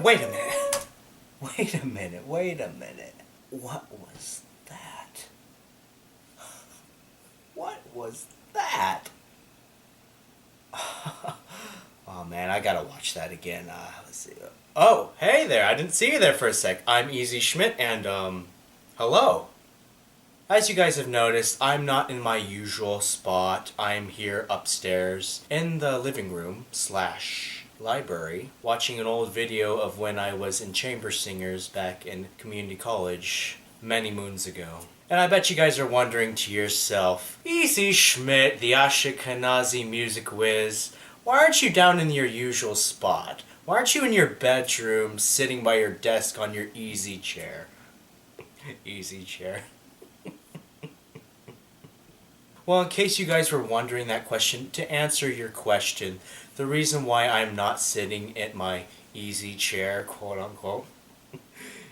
Wait a minute. Wait a minute. Wait a minute. What was that? What was that? Oh man, I gotta watch that again. Let's see. Oh, hey there. I didn't see you there for a sec. I'm Easy Schmidt, and hello. As you guys have noticed, I'm not in my usual spot. I'm here upstairs in the living room / library, watching an old video of when I was in chamber singers back in community college many moons ago. And I bet you guys are wondering to yourself, Easy Schmidt, the Ashkenazi music whiz, why aren't you down in your usual spot? Why aren't you in your bedroom sitting by your desk on your easy chair? Easy chair. Well, in case you guys were wondering that question, to answer your question, the reason why I'm not sitting at my easy chair, quote unquote,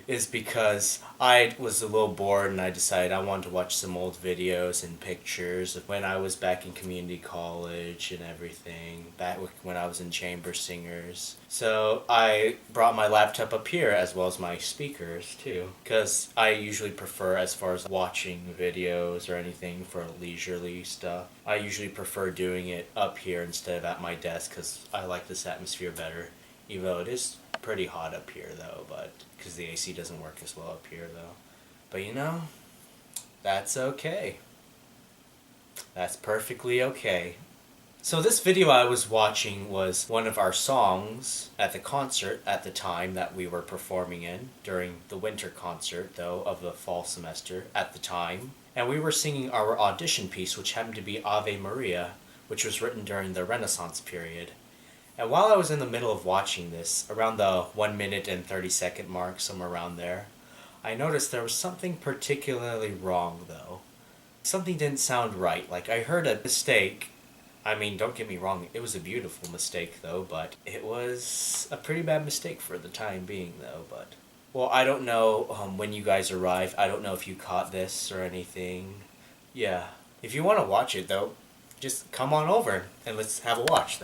is because I was a little bored and I decided I wanted to watch some old videos and pictures of when I was back in community college and everything, back when I was in chamber singers. So I brought my laptop up here as well as my speakers too, because I usually prefer, as far as watching videos or anything for leisurely stuff, I usually prefer doing it up here instead of at my desk because I like this atmosphere better, even though it is pretty hot up here though, but because the AC doesn't work as well up here though. But you know, that's okay. That's perfectly okay. So this video I was watching was one of our songs at the concert at the time that we were performing in during the winter concert though of the fall semester at the time. And we were singing our audition piece, which happened to be Ave Maria, which was written during the Renaissance period. And while I was in the middle of watching this, around the 1 minute and 30-second mark, somewhere around there, I noticed there was something particularly wrong though. Something didn't sound right. Like I heard a mistake. I mean, don't get me wrong, it was a beautiful mistake though, but it was a pretty bad mistake for the time being though, but... Well, I don't know when you guys arrive. I don't know if you caught this or anything. Yeah. If you want to watch it though, just come on over and let's have a watch.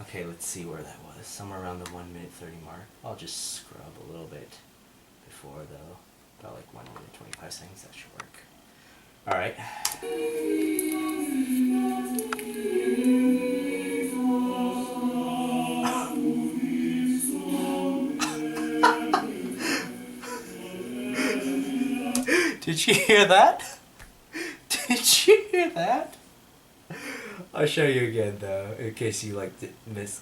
Okay, let's see where that was. Somewhere around the 1 minute 30 mark. I'll just scrub a little bit before though. About like 1 minute 25 seconds, that should work. Alright. Did you hear that? Did you hear that? I'll show you again though, in case you like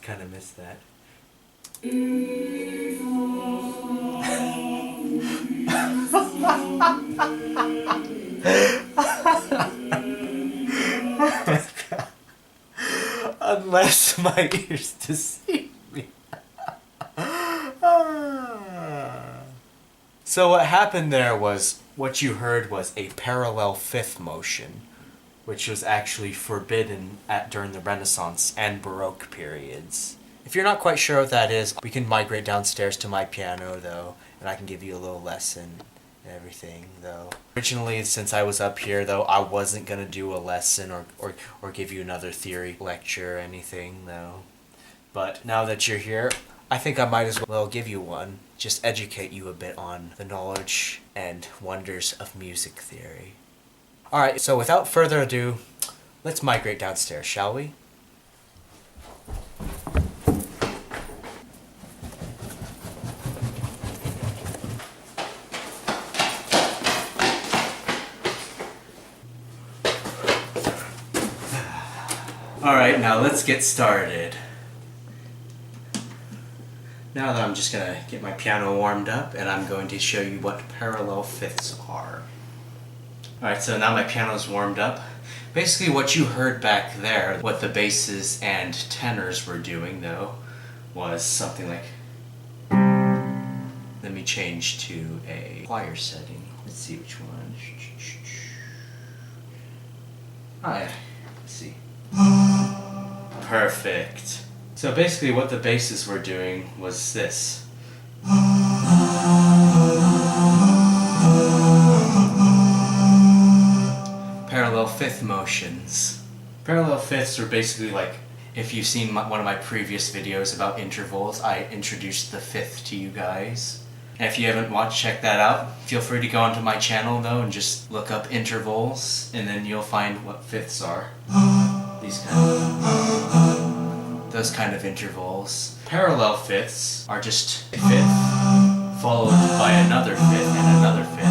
kind of missed that. Unless my ears deceive me. So what happened there was, what you heard was a parallel fifth motion, which was actually forbidden during the Renaissance and Baroque periods. If you're not quite sure what that is, we can migrate downstairs to my piano though, and I can give you a little lesson and everything though. Originally, since I was up here though, I wasn't going to do a lesson or give you another theory lecture or anything though. But now that you're here, I think I might as well give you one. Just educate you a bit on the knowledge and wonders of music theory. Alright, so without further ado, let's migrate downstairs, shall we? Alright, now let's get started. Now that I'm just going to get my piano warmed up, and I'm going to show you what parallel fifths are. Alright, so now my piano's warmed up. Basically what you heard back there, what the basses and tenors were doing though, was something like... Let me change to a choir setting. Let's see which one. Oh yeah, let's see. Perfect. So basically what the basses were doing was this. Parallel fifth motions. Parallel fifths are basically like If you've seen one of my previous videos about intervals, I introduced the fifth to you guys. And if you haven't watched, check that out. Feel free to go onto my channel though and just look up intervals, and then you'll find what fifths are. Those kind of intervals. Parallel fifths are just a fifth followed by another fifth and another fifth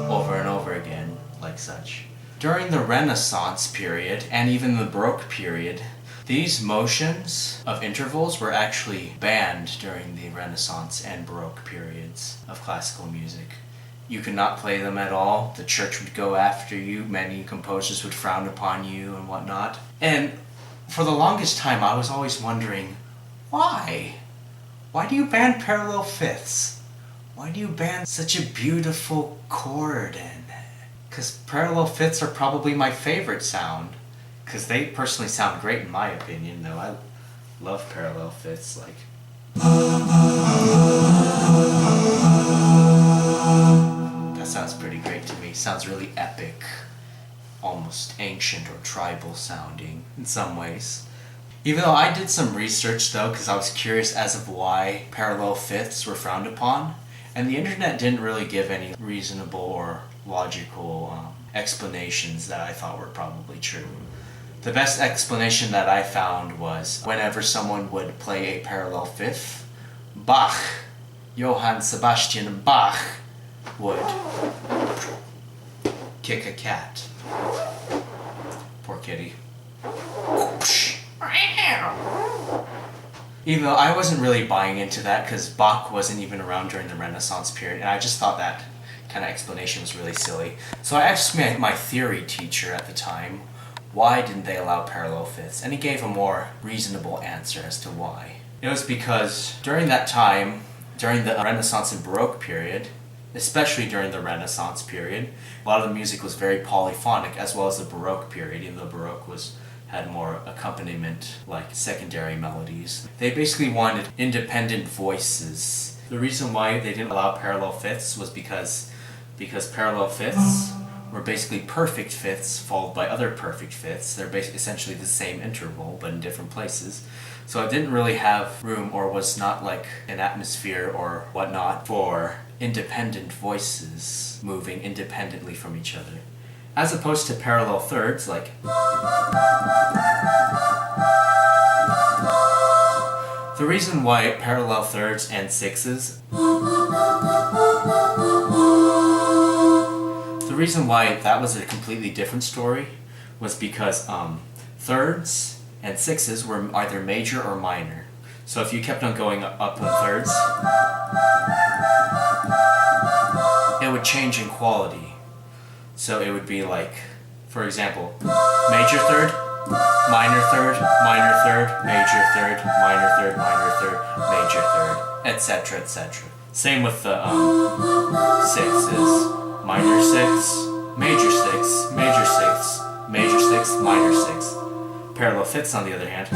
over and over again, like such. During the Renaissance period and even the Baroque period, these motions of intervals were actually banned during the Renaissance and Baroque periods of classical music. You could not play them at all. The church would go after you. Many composers would frown upon you and whatnot. And for the longest time, I was always wondering, why? Why do you ban parallel fifths? Why do you ban such a beautiful chord? Because parallel fifths are probably my favorite sound. Because they personally sound great in my opinion, though. I love parallel fifths, like... That sounds pretty great to me. Sounds really epic. Almost ancient or tribal sounding in some ways. Even though I did some research though, because I was curious as of why parallel fifths were frowned upon, and the internet didn't really give any reasonable or logical explanations that I thought were probably true. The best explanation that I found was whenever someone would play a parallel fifth, Bach, Johann Sebastian Bach, would kick a cat. Poor kitty. Even though I wasn't really buying into that because Bach wasn't even around during the Renaissance period, and I just thought that kind of explanation was really silly. So I asked my theory teacher at the time, why didn't they allow parallel fifths? And he gave a more reasonable answer as to why. It was because during that time, during the Renaissance and Baroque period, especially during the Renaissance period, a lot of the music was very polyphonic, as well as the Baroque period, even though Baroque had more accompaniment, like secondary melodies. They basically wanted independent voices. The reason why they didn't allow parallel fifths was because parallel fifths were basically perfect fifths followed by other perfect fifths. They're essentially the same interval, but in different places. So it didn't really have room, or was not like an atmosphere or whatnot, for independent voices moving independently from each other. As opposed to parallel thirds, like... The reason why parallel thirds and sixes... The reason why that was a completely different story was because thirds and sixes were either major or minor. So if you kept on going up in thirds, it would change in quality. So it would be like, for example, major third, minor third, minor third, major third, minor third, minor third, major third, etc., etc. Same with the sixes. Minor six, major six, major six, major six, minor six. Parallel fifths, on the other hand,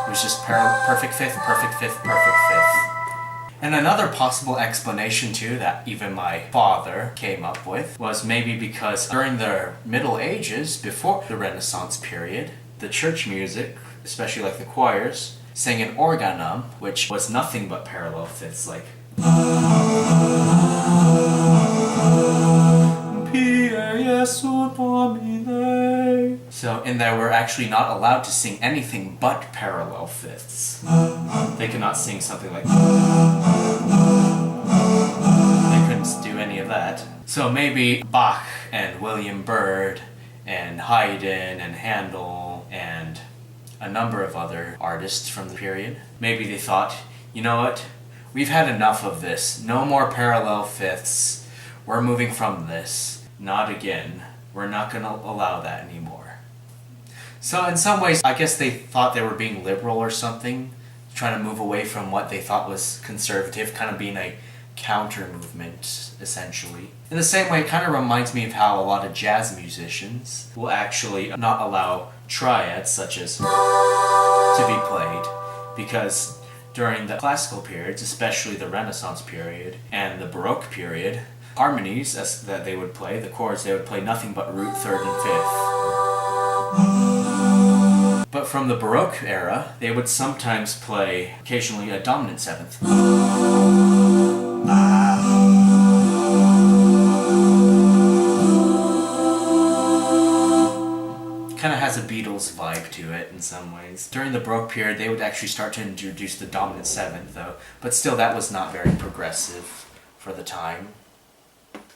it was just perfect fifth, perfect fifth, perfect fifth. And another possible explanation too that even my father came up with was maybe because during the Middle Ages, before the Renaissance period, the church music, especially like the choirs, sang an organum, which was nothing but parallel fifths, like so, and they were actually not allowed to sing anything but parallel fifths. They could not sing something like... They couldn't do any of that. So maybe Bach and William Byrd and Haydn and Handel and a number of other artists from the period, maybe they thought, you know what? We've had enough of this. No more parallel fifths. We're moving from this. Not again. We're not going to allow that anymore. So in some ways, I guess they thought they were being liberal or something, trying to move away from what they thought was conservative, kind of being a counter movement, essentially. In the same way, it kind of reminds me of how a lot of jazz musicians will actually not allow triads, such as, to be played, because during the classical periods, especially the Renaissance period and the Baroque period, harmonies that they would play, the chords, they would play nothing but root, third, and fifth. But from the Baroque era, they would sometimes play occasionally a dominant seventh. Kind of has a Beatles vibe to it in some ways. During the Baroque period, they would actually start to introduce the dominant seventh, though, but still that was not very progressive for the time.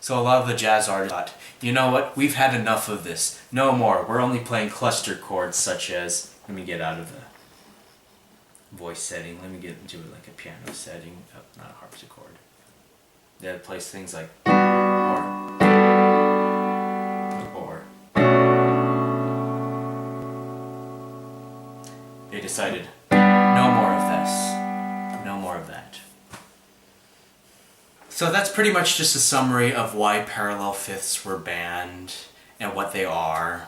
So a lot of the jazz artists thought, you know what, we've had enough of this. No more. We're only playing cluster chords such as, let me get out of the voice setting, let me get into like a piano setting, not a harpsichord. They would play things like or. They decided, no more of this, no more of that. So that's pretty much just a summary of why parallel fifths were banned and what they are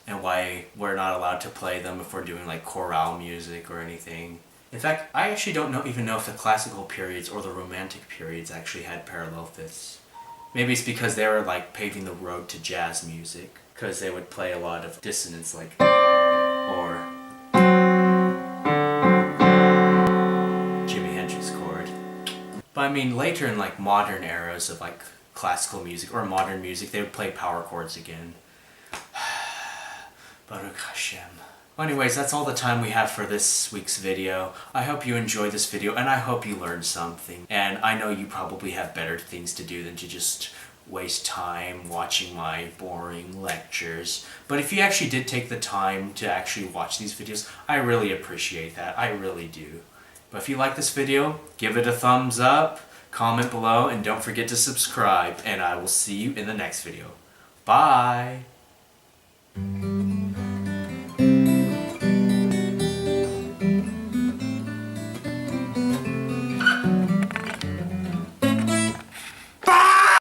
and why we're not allowed to play them if we're doing like chorale music or anything. In fact, I actually don't even know if the classical periods or the romantic periods actually had parallel fifths. Maybe it's because they were like paving the road to jazz music, because they would play a lot of dissonance like or But I mean, later in like modern eras of like classical music or modern music, they would play power chords again. Baruch Hashem. Well, anyways, that's all the time we have for this week's video. I hope you enjoyed this video and I hope you learned something. And I know you probably have better things to do than to just waste time watching my boring lectures. But if you actually did take the time to actually watch these videos, I really appreciate that. I really do. But if you like this video, give it a thumbs up, comment below, and don't forget to subscribe. And I will see you in the next video. Bye!